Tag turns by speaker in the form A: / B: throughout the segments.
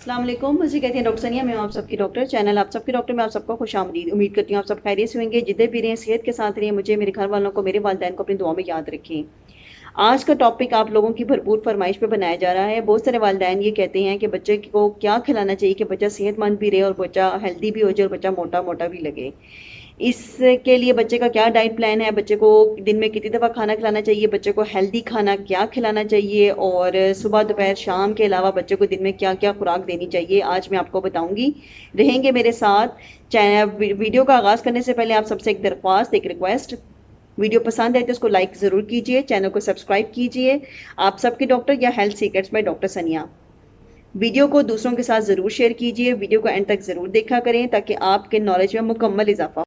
A: अस्सलाम वालेकुम। मुझे कहते हैं डॉक्टर सनिया। मैं हूं आप सबकी डॉक्टर। चैनल आप सबके डॉक्टर में आप सबको खुशामदीद। उम्मीद करती हूँ आप सब खैरियत से होंगे। जितने भी रहें सेहत के साथ रहें। मुझे, मेरे घर वालों को, मेरे वालिदैन को अपनी दुआ में याद रखें। आज का टॉपिक आप लोगों की भरपूर फरमाइश पे बनाया जा रहा है। बहुत सारे वालिदैन ये कहते हैं कि बच्चे को क्या खिलाना चाहिए कि बच्चा सेहतमंद भी रहे और बच्चा हेल्दी भी हो जाए और बच्चा मोटा मोटा भी लगे। इसके लिए बच्चे का क्या डाइट प्लान है, बच्चे को दिन में कितनी दफ़ा खाना खिलाना चाहिए, बच्चे को हेल्दी खाना क्या खिलाना चाहिए और सुबह दोपहर शाम के अलावा बच्चे को दिन में क्या क्या खुराक देनी चाहिए, आज मैं आपको बताऊंगी। रहेंगे मेरे साथ। चैनल वीडियो का आगाज़ करने से पहले आप सबसे एक दरख्वास्त, एक रिक्वेस्ट। वीडियो पसंद आए तो उसको लाइक ज़रूर कीजिए, चैनल को सब्सक्राइब कीजिए। आप सबके डॉक्टर या हेल्थ सीक्रेट्स बाय डॉक्टर सनिया। वीडियो को दूसरों के साथ ज़रूर शेयर कीजिए। वीडियो को एंड तक ज़रूर देखा करें ताकि आपके नॉलेज में मुकम्मल इजाफा।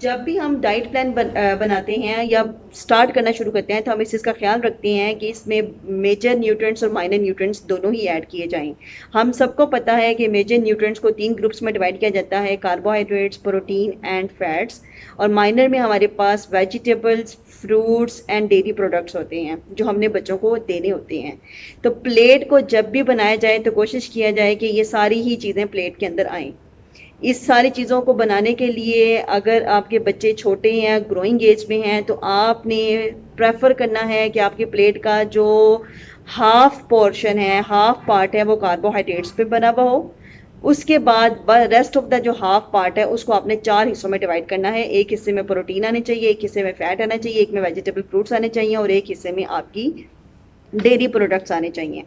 A: जब भी हम डाइट प्लान बनाते हैं या स्टार्ट करना शुरू करते हैं तो हम इस चीज़ का ख्याल रखते हैं कि इसमें मेजर न्यूट्रिएंट्स और माइनर न्यूट्रिएंट्स दोनों ही ऐड किए जाएं। हम सबको पता है कि मेजर न्यूट्रिएंट्स को 3 ग्रुप्स में डिवाइड किया जाता है: कार्बोहाइड्रेट्स, प्रोटीन एंड फैट्स। और माइनर में हमारे पास vegetables, fruits and dairy products होते हैं जो हमने बच्चों को देने होते हैं। तो प्लेट को जब भी बनाया जाए तो कोशिश किया जाए कि ये सारी ही चीज़ें प्लेट के अंदर आएँ। इस सारी चीज़ों को बनाने के लिए अगर आपके बच्चे छोटे हैं, ग्रोइंग एज में हैं, तो आपने प्रेफर करना है कि आपकी प्लेट का जो हाफ पोर्शन है, हाफ पार्ट है, वो कार्बोहाइड्रेट्स पे बना हुआ हो। उसके बाद रेस्ट ऑफ द जो हाफ पार्ट है उसको आपने 4 हिस्सों में डिवाइड करना है। एक हिस्से में प्रोटीन आने चाहिए, एक हिस्से में फैट आना चाहिए, एक में वेजिटेबल फ्रूट्स आने चाहिए और एक हिस्से में आपकी डेयरी प्रोडक्ट्स आने चाहिए।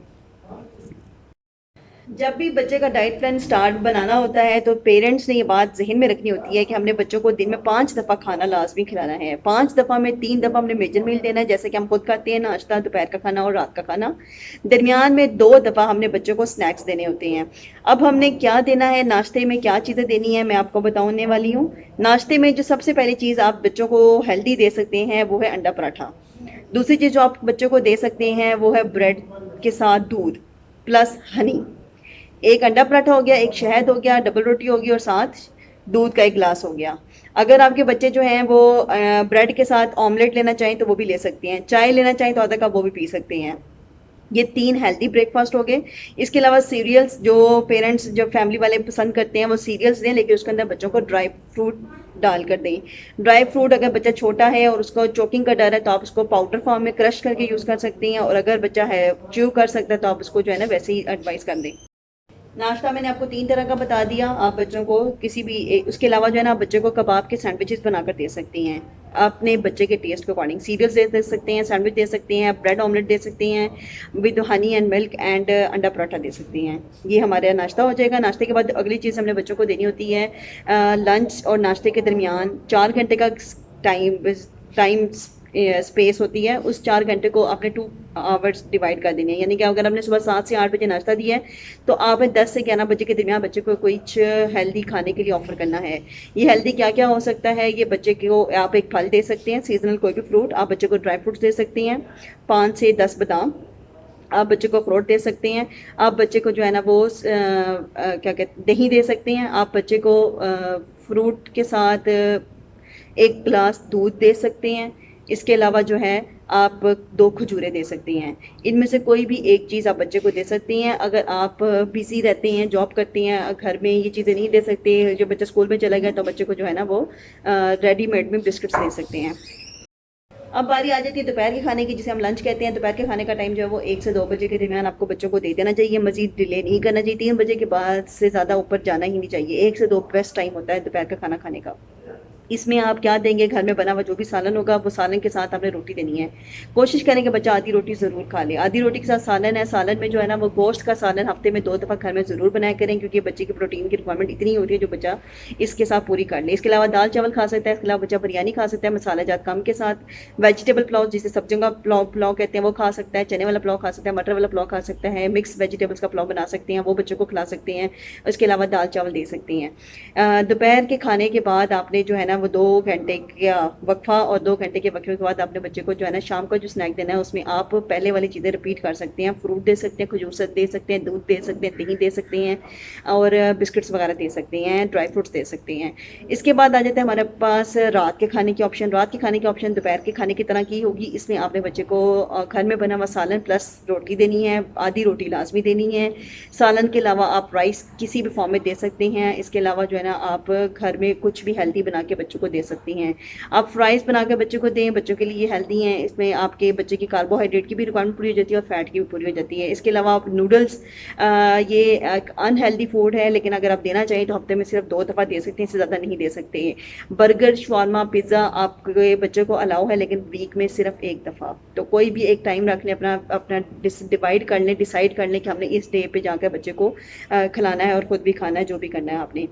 A: जब भी बच्चे का डाइट प्लान स्टार्ट बनाना होता है तो पेरेंट्स ने ये बात जहन में रखनी होती है कि हमने बच्चों को दिन में 5 दफ़ा खाना लाजमी खिलाना है। 5 दफ़ा में 3 दफ़ा हमने मेजर मील देना है, जैसे कि हम खुद खाते हैं, नाश्ता, दोपहर का खाना और रात का खाना। दरमियान में 2 दफ़ा हमने बच्चों को स्नैक्स देने होते हैं। अब हमने क्या देना है, नाश्ते में क्या चीज़ें देनी है, मैं आपको बताने वाली हूँ। नाश्ते में जो सबसे पहली चीज़ आप बच्चों को हेल्दी दे सकते हैं वो है अंडा पराठा। दूसरी चीज़ जो आप बच्चों को दे सकते हैं वो है ब्रेड के साथ दूध प्लस हनी। एक अंडा पराठा हो गया, एक शहद हो गया, डबल रोटी होगी और साथ दूध का एक गिलास हो गया। अगर आपके बच्चे जो हैं वो ब्रेड के साथ ऑमलेट लेना चाहें तो वो भी ले सकते हैं, चाय लेना चाहें तो आधा कप वो भी पी सकते हैं। ये 3 हेल्दी ब्रेकफास्ट हो गए। इसके अलावा सीरियल्स जो पेरेंट्स, जो फैमिली वाले पसंद करते हैं वो सीरियल्स दें, लेकिन उसके अंदर बच्चों को ड्राई फ्रूट डाल कर दें। ड्राई फ्रूट अगर बच्चा छोटा है और उसको चोकिंग का डर है तो आप उसको पाउडर फॉर्म में क्रश करके यूज़ कर सकती हैं, और अगर बच्चा है च्यू कर सकता है तो आप उसको जो है ना वैसे ही एडवाइस कर दें। नाश्ता मैंने आपको 3 तरह का बता दिया। आप बच्चों को किसी भी उसके अलावा जो है ना, आप बच्चे को कबाब के सैंडविचेस बनाकर दे सकती हैं। अपने बच्चे के टेस्ट के अकॉर्डिंग सीरियल्स दे सकते हैं, सैंडविच दे सकते हैं, ब्रेड ऑमलेट दे सकते हैं, with honey and milk and अंडा पराठा दे सकती हैं। ये हमारा नाश्ता हो जाएगा। नाश्ते के बाद अगली चीज़ हमने बच्चों को देनी होती है लंच और नाश्ते के दरमियान 4 घंटे का टाइम टाइम स्पेस होती है। उस 4 घंटे को आपने 2 आवर्स डिवाइड कर देनी है। यानी कि अगर आपने सुबह 7 से 8 बजे नाश्ता दिया है तो आपने 10 से 11 बजे के दरमियान बच्चे को कुछ हेल्दी खाने के लिए ऑफर करना है। ये हेल्दी क्या क्या हो सकता है, ये बच्चे को आप एक फल दे सकते हैं, सीजनल कोई भी फ्रूट। आप बच्चे को ड्राई फ्रूट्स दे सकते हैं, 5 से 10 बादाम। आप बच्चे को अखरोट दे सकते हैं। आप बच्चे को जो है ना वो क्या कहते हैं, दही दे सकते हैं। आप बच्चे को फ्रूट के साथ 1 गिलास दूध दे सकते हैं। इसके अलावा जो है आप 2 खजूरें दे सकती हैं। इनमें से कोई भी एक चीज़ आप बच्चे को दे सकती हैं। अगर आप बिज़ी रहते हैं, जॉब करती हैं, घर में ये चीज़ें नहीं दे सकते, जो बच्चा स्कूल में चला गया, तो बच्चे को जो है ना वो रेडीमेड में बिस्किट्स दे सकते हैं। अब बारी आ जाती है दोपहर के खाने की, जिसे हम लंच कहते हैं। दोपहर के खाने का टाइम जो है वो 1 से 2 बजे के दरमियान आपको बच्चों को दे देना चाहिए। मजीद डिले नहीं करना चाहिए। 3 बजे के बाद से ज़्यादा ऊपर जाना ही नहीं चाहिए। 1 से 2 बेस्ट टाइम होता है दोपहर का खाना खाने का। इसमें आप क्या देंगे, घर में बना हुआ जो भी सालन होगा वो सालन के साथ आपने रोटी देनी है। कोशिश करें कि बच्चा आधी रोटी ज़रूर खा ले। आधी रोटी के साथ सालन है, सालन में जो है ना वो गोश्त का सालन हफ्ते में 2 दफ़ा घर में ज़रूर बनाया करें, क्योंकि बच्चे की प्रोटीन की रिक्वायरमेंट इतनी होती है जो बच्चा इसके साथ पूरी कर ले। इसके अलावा दाल चावल खा सकता है, इसके अलावा बच्चा बिरयानी खा सकता है मसाला जात कम के साथ। वेजिटेबल पुलाव, जिसे सब्जियों का पुलाव कहते हैं, वो खा सकता है। चने वाला पुलाव खा सकता है, मटर वाला पुलाव खा सकता है, मिक्स वेजिटेबल्स का पुलाव बना सकते हैं, वो बच्चों को खिला सकते हैं। इसके अलावा दाल चावल दे सकती हैं। दोपहर के खाने के बाद आपने जो है ना वो 2 घंटे का वक्फा और 2 घंटे के वक्फे के बाद अपने बच्चे को जो है ना शाम को जो स्नैक देना है उसमें आप पहले वाली चीज़ें रिपीट कर सकते हैं। फ्रूट दे सकते हैं, खजूर दे सकते हैं, दूध दे सकते हैं, दही दे सकते हैं और बिस्किट्स वगैरह दे सकते हैं, ड्राई फ्रूट्स दे सकते हैं। इसके बाद आ जाता है हमारे पास रात के खाने के ऑप्शन। रात के खाने के ऑप्शन दोपहर के खाने की तरह की होगी। इसमें आपने बच्चे को घर में बना हुआ सालन प्लस रोटी देनी है, आधी रोटी लाजमी देनी है। सालन के अलावा आप राइस किसी भी फॉर्म में दे सकते हैं। इसके अलावा जो है ना आप घर में कुछ भी हेल्दी बना के बच्चों को दे सकती हैं। आप फ्राइज़ बना के बच्चों को दें, बच्चों के लिए हेल्दी हैं। इसमें आपके बच्चे की कार्बोहाइड्रेट की भी रिक्वायरमेंट पूरी हो जाती है और फैट की भी पूरी हो जाती है। इसके अलावा आप नूडल्स, ये एक अनहेल्दी फूड है, लेकिन अगर आप देना चाहें तो हफ्ते में सिर्फ 2 दफ़ा दे सकते हैं, इससे ज़्यादा नहीं दे सकते। बर्गर, शवारमा, पिज़्ज़ा आपके बच्चे को अलाउ है, लेकिन वीक में सिर्फ 1 दफ़ा। तो कोई भी एक टाइम रख लें, अपना अपना डिवाइड कर लें, डिसाइड कर लें कि हमने इस डे पे जाकर बच्चे को खिलाना है और ख़ुद भी खाना है, जो भी करना है आपने।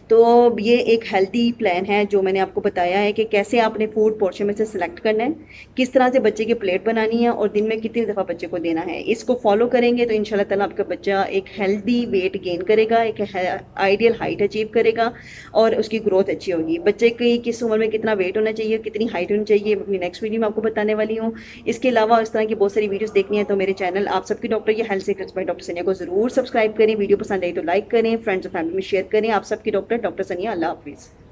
A: तो ये एक हेल्दी प्लान है जो मैंने आपको बताया है कि कैसे आपने फूड पोर्शन में से सिलेक्ट करना है, किस तरह से बच्चे की प्लेट बनानी है और दिन में कितनी दफ़ा बच्चे को देना है। इसको फॉलो करेंगे तो इंशाल्लाह ताला आपका बच्चा एक हेल्दी वेट गेन करेगा, एक आइडियल हाइट अचीव करेगा और उसकी ग्रोथ अच्छी होगी। बच्चे की किस उम्र में कितना वेट होना चाहिए, कितनी हाइट होनी चाहिए, अपनी नेक्स्ट वीडियो में आपको बताने वाली हूँ। इसके अलावा इस तरह की बहुत सारी वीडियोज़ देखनी है तो मेरे चैनल आप सबकी डॉक्टर या हेल्थ सीक्रेट्स बाय डॉक्टर सनिया को ज़रूर सब्सक्राइब करें। वीडियो पसंद आई तो लाइक करें, फ्रेंड्स और फैमिली में शेयर करें। आप सबकी डॉक्टर सनिया। अल्लाह हाफिज़।